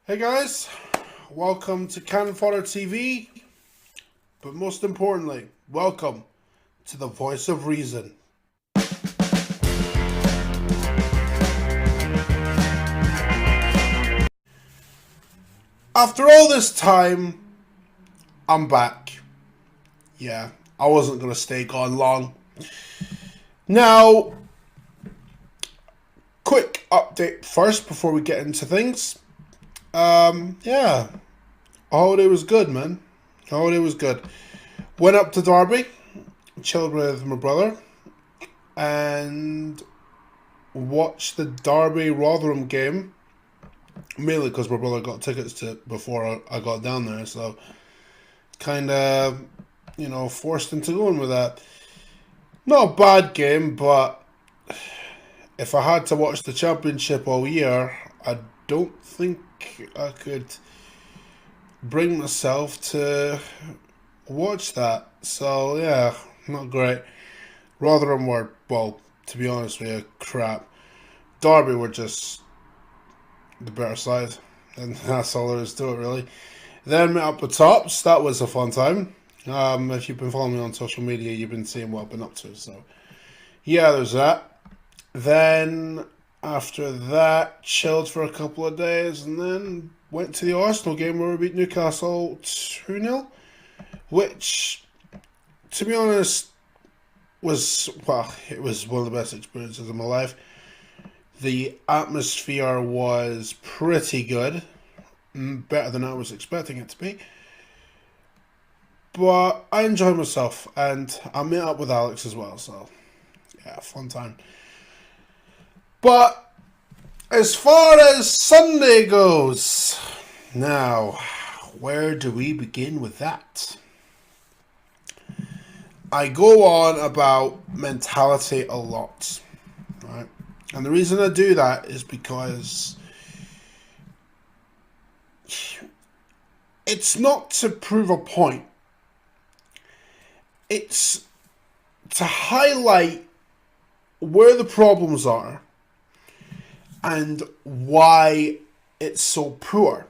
Hey guys, welcome to Fodder TV, but most importantly, welcome to the Voice of Reason. After all this time, I'm back. Yeah, I wasn't going to stay gone long. Now, quick update first before we get into things. Yeah, holiday was good, man. Holiday was good. Went up to Derby, chilled with my brother, and watched the Derby Rotherham game. Mainly because my brother got tickets to it before I got down there, so kind of, forced into going with that. Not a bad game, but if I had to watch the Championship all year, I don't think I could bring myself to watch that. So yeah, not great. Rotherham were, well, to be honest with you, crap. Derby were just the better side, and that's all there is to it, really. Then met up the Tops. That was a fun time. If you've been following me on social media, you've been seeing what I've been up to. So yeah, there's that. Then after that, chilled for a couple of days, and then went to the Arsenal game where we beat Newcastle 2-0, which, to be honest, it was one of the best experiences of my life. The atmosphere was pretty good, better than I was expecting it to be. But I enjoyed myself, and I met up with Alex as well, so yeah, fun time. But as far as Sunday goes, now, where do we begin with that? I go on about mentality a lot, right? And the reason I do that is because it's not to prove a point. It's to highlight where the problems are and why it's so poor.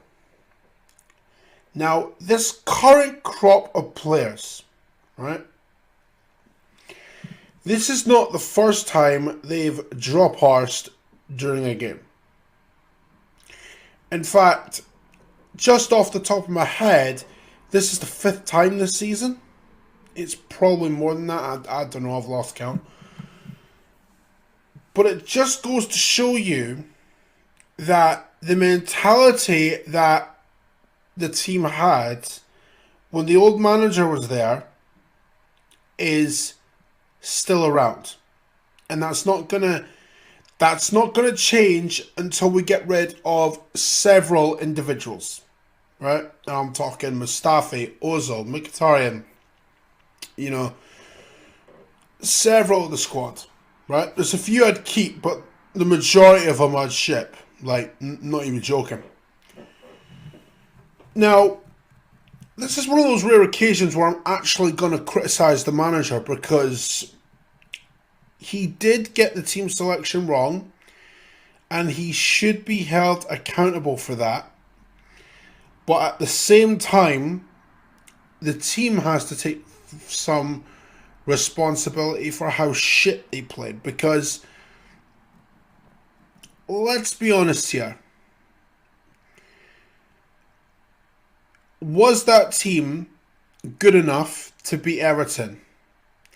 Now, this current crop of players, right? This is not the first time they've drop-arsed during a game. In fact, just off the top of my head, this is the 5th time this season. It's probably more than that. I don't know. I've lost count. But it just goes to show you that the mentality that the team had when the old manager was there is still around. And that's not gonna change until we get rid of several individuals. Right? I'm talking Mustafi, Ozil, Mkhitaryan, several of the squad. Right? There's a few I'd keep, but the majority of them I'd ship. Like, not even joking. Now, this is one of those rare occasions where I'm actually going to criticise the manager because he did get the team selection wrong and he should be held accountable for that. But at the same time, the team has to take some responsibility for how shit they played because, let's be honest here, was that team good enough to beat Everton,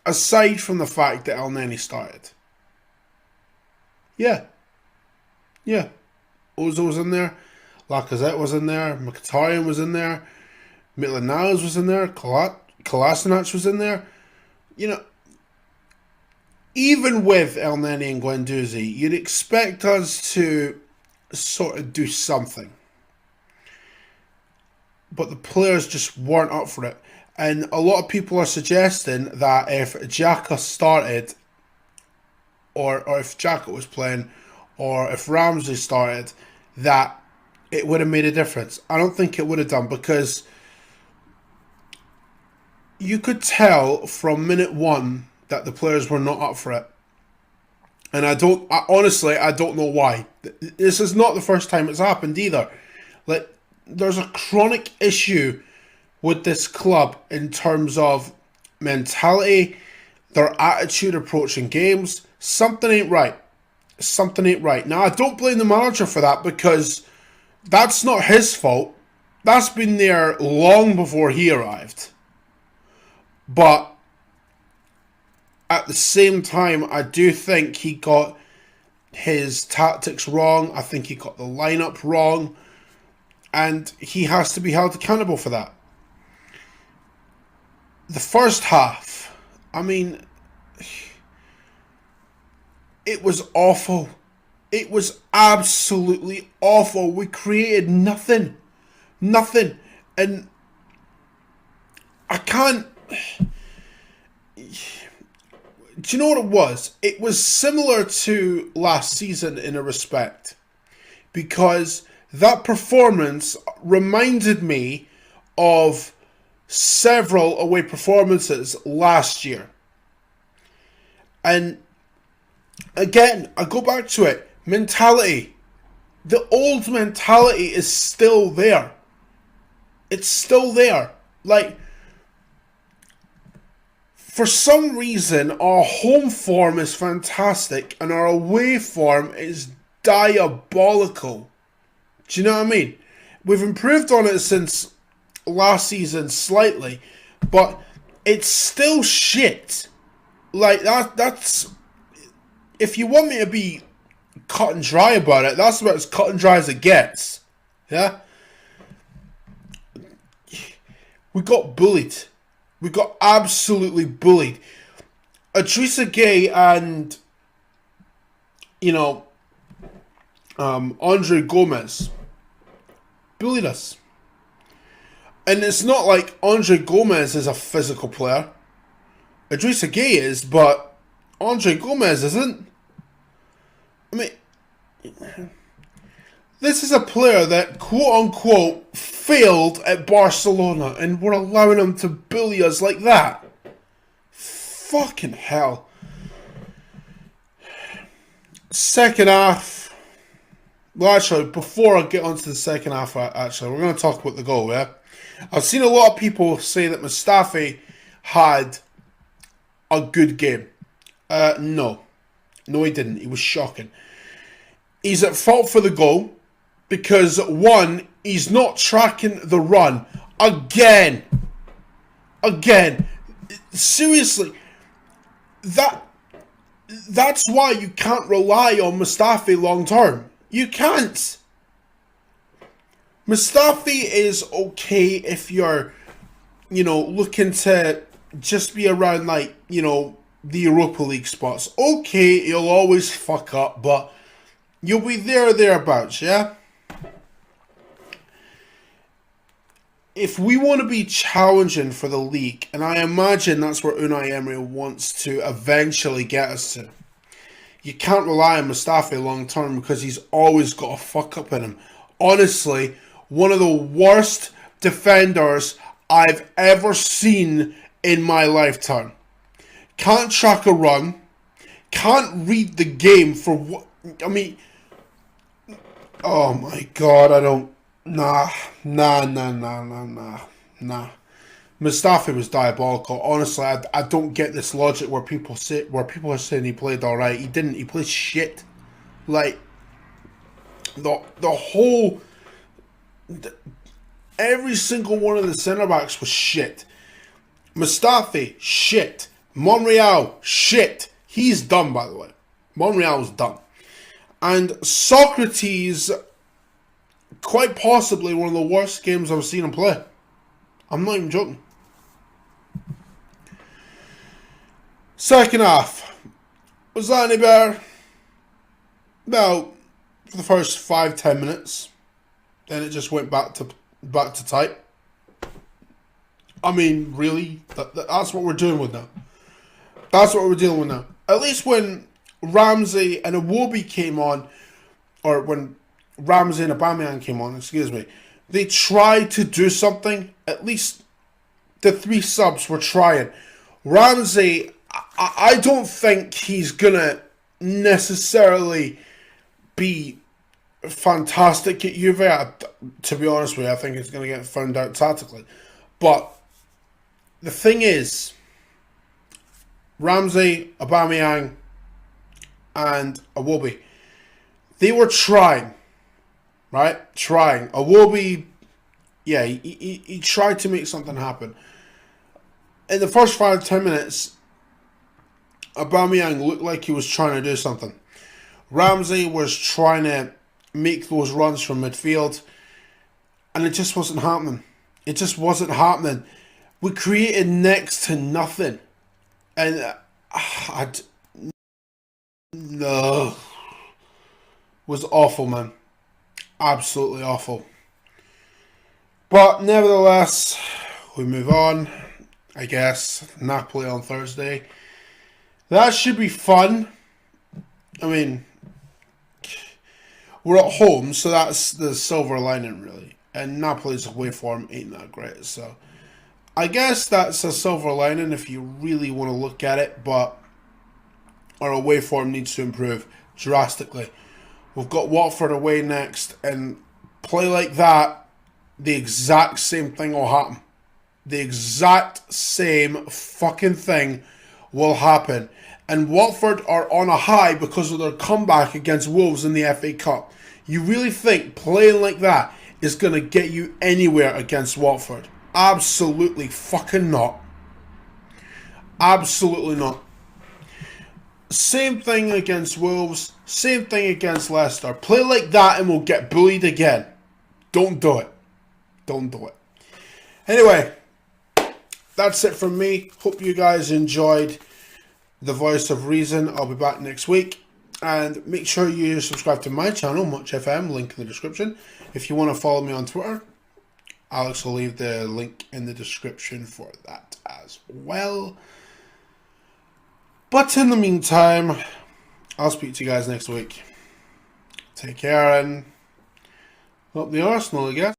aside from the fact that El Neni started? Yeah. Ozil was in there, Lacazette was in there, Mkhitaryan was in there, Maitland-Niles was in there, Kolasinac was in there. Even with El Neni and Guendouzi, you'd expect us to sort of do something. But the players just weren't up for it. And a lot of people are suggesting that if Xhaka started, or if Xhaka was playing, or if Ramsey started, that it would have made a difference. I don't think it would have done because you could tell from minute one that the players were not up for it. And honestly, I don't know why. This is not the first time it's happened either. Like, there's a chronic issue with this club in terms of mentality, their attitude approaching games. Something ain't right. Something ain't right. Now, I don't blame the manager for that because that's not his fault. That's been there long before he arrived. But at the same time, I do think he got his tactics wrong. I think he got the lineup wrong. And he has to be held accountable for that. The first half, I mean, it was awful. It was absolutely awful. We created nothing. Nothing. And I can't... Do you know what it was? It was similar to last season in a respect. Because that performance reminded me of several away performances last year. And again, I go back to it. Mentality. The old mentality is still there. It's still there. Like, for some reason, our home form is fantastic and our away form is diabolical. Do you know what I mean? We've improved on it since last season slightly, but it's still shit. Like, that's... If you want me to be cut and dry about it, that's about as cut and dry as it gets. Yeah? We got bullied. We got absolutely bullied. Idrissa Gueye and, Andre Gomez bullied us. And it's not like Andre Gomez is a physical player. Idrissa Gueye is, but Andre Gomez isn't. I mean, this is a player that, quote-unquote, failed at Barcelona, and we're allowing him to bully us like that. Fucking hell. Second half. Well, actually, before I get onto the second half, we're going to talk about the goal, yeah? I've seen a lot of people say that Mustafi had a good game. No. No, he didn't. He was shocking. He's at fault for the goal because, one, he's not tracking the run. Again. Seriously. That's why you can't rely on Mustafi long term. You can't. Mustafi is okay if you're, looking to just be around, the Europa League spots. Okay, he'll always fuck up, but you'll be there or thereabouts, yeah? If we want to be challenging for the league, and I imagine that's where Unai Emery wants to eventually get us to, you can't rely on Mustafi long term because he's always got a fuck up in him. Honestly, one of the worst defenders I've ever seen in my lifetime. Can't track a run. Can't read the game for what... I mean... Oh my god, I don't... Nah. Mustafi was diabolical. Honestly, I don't get this logic where people are saying he played alright. He didn't. He played shit. Like, the whole... Every single one of the centre-backs was shit. Mustafi, shit. Monreal, shit. He's done, by the way. Monreal's done. And Socrates, quite possibly one of the worst games I've seen him play. I'm not even joking. Second half. Was that any better? Well, for the first 5-10 minutes. Then it just went back to type. I mean, really? That's what we're doing with now. That's what we're dealing with now. At least when Ramsey and Iwobi came on, or when Ramsey and Aubameyang came on, they tried to do something. At least the three subs were trying. Ramsey, I don't think he's going to necessarily be fantastic at Juve. To be honest with you, I think it's going to get found out tactically. But the thing is, Ramsey, Aubameyang, and Iwobi, they were trying, right? Trying. Iwobi, yeah, he tried to make something happen. In the first 5-10 minutes, Aubameyang looked like he was trying to do something. Ramsey was trying to make those runs from midfield, and it just wasn't happening. It just wasn't happening. We created next to nothing, and no, was awful, man. Absolutely awful. But nevertheless, we move on. I guess Napoli on Thursday. That should be fun. I mean, we're at home, so that's the silver lining, really. And Napoli's away form ain't that great, so I guess that's a silver lining if you really want to look at it. But our away form needs to improve drastically. We've got Watford away next, and play like that, the exact same thing will happen. The exact same fucking thing will happen. And Watford are on a high because of their comeback against Wolves in the FA Cup. You really think playing like that is going to get you anywhere against Watford? Absolutely fucking not. Absolutely not. Same thing against Wolves. Same thing against Leicester. Play like that and we'll get bullied again. Don't do it. Don't do it. Anyway, that's it from me. Hope you guys enjoyed the Voice of Reason. I'll be back next week. And make sure you subscribe to my channel, MUTCH FM, link in the description. If you want to follow me on Twitter, Alex will leave the link in the description for that as well. But in the meantime, I'll speak to you guys next week. Take care and up the Arsenal, I guess.